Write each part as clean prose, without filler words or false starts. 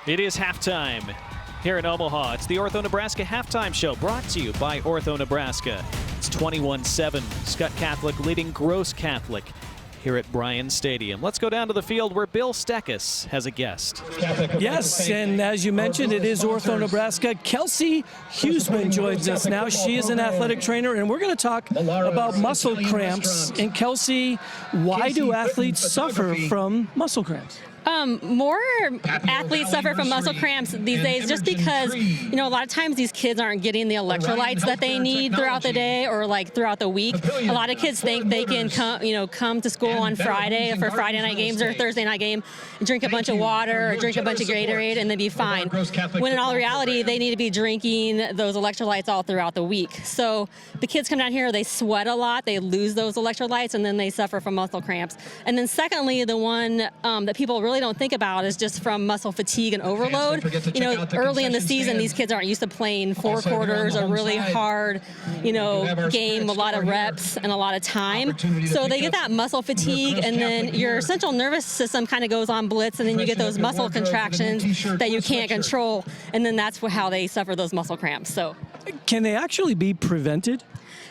It is halftime here in Omaha. It's the Ortho Nebraska Halftime Show brought to you by Ortho Nebraska. It's 21-7. Scott Catholic leading Gross Catholic here at Bryan Stadium. Let's go down to the field where Bill Steckus has a guest. Yes, and as you mentioned, it is Ortho Nebraska. Kelsi Huseman joins us now. She is an athletic trainer, and we're going to talk about muscle cramps. And Kelsi, why do athletes suffer from muscle cramps? More athletes suffer from muscle cramps these days just because, a lot of times these kids aren't getting the electrolytes that they need throughout the day or like throughout the week. A lot of kids think they can come to school on Friday for Friday night games or Thursday night game and drink a bunch of water or drink a bunch of Gatorade and then be fine. When in all reality, they need to be drinking those electrolytes all throughout the week. So the kids come down here, they sweat a lot, they lose those electrolytes, and then they suffer from muscle cramps. And then secondly, the one that people really don't think about is just from muscle fatigue and overload. Early in the season, these kids aren't used to playing four quarters, a really hard, game, a lot of reps and a lot of time. So they get that muscle fatigue, and then your central nervous system kind of goes on blitz, and then you get those muscle contractions that you can't control, and then that's how they suffer those muscle cramps. So, can they actually be prevented?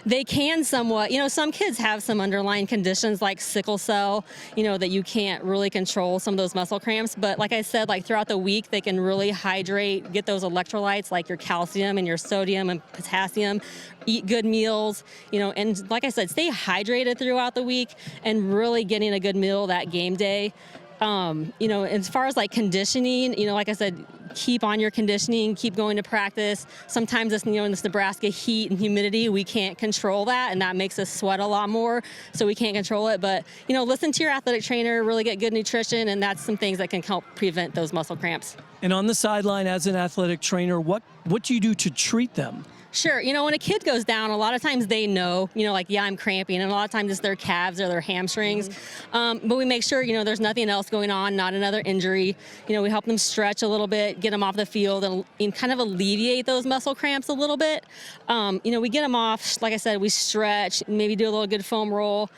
They can somewhat. Some kids have some underlying conditions like sickle cell, that you can't really control some of those muscle cramps. But like I said, throughout the week, they can really hydrate, get those electrolytes like your calcium and your sodium and potassium, eat good meals, and like I said, stay hydrated throughout the week and really getting a good meal that game day. As far as conditioning, like I said, keep on your conditioning, keep going to practice. Sometimes in this Nebraska heat and humidity, we can't control that, and that makes us sweat a lot more, so we can't control it. But, listen to your athletic trainer, really get good nutrition, and that's some things that can help prevent those muscle cramps. And on the sideline as an athletic trainer, what do you do to treat them? Sure. When a kid goes down, a lot of times they know, I'm cramping, and a lot of times it's their calves or their hamstrings. But we make sure, there's nothing else going on, not another injury. We help them stretch a little bit, get them off the field, and kind of alleviate those muscle cramps a little bit. We get them off, like I said, we stretch, maybe do a little good foam roll.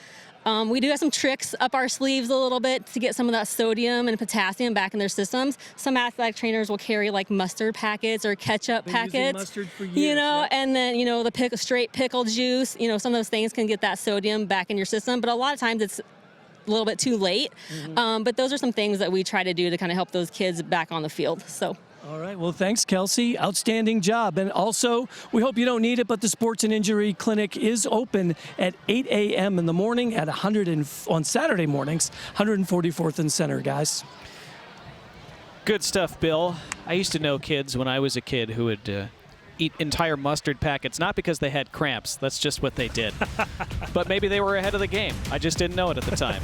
We do have some tricks up our sleeves a little bit to get some of that sodium and potassium back in their systems. Some athletic trainers will carry mustard packets or ketchup packets, mustard for years, and then, the straight pickle juice, some of those things can get that sodium back in your system. But a lot of times it's a little bit too late. But those are some things that we try to do to kind of help those kids back on the field. So. All right. Well, thanks, Kelsi. Outstanding job. And also, we hope you don't need it, but the Sports and Injury Clinic is open at 8 a.m. in the morning on Saturday mornings, 144th and Center, guys. Good stuff, Bill. I used to know kids when I was a kid who would eat entire mustard packets, not because they had cramps. That's just what they did. But maybe they were ahead of the game. I just didn't know it at the time.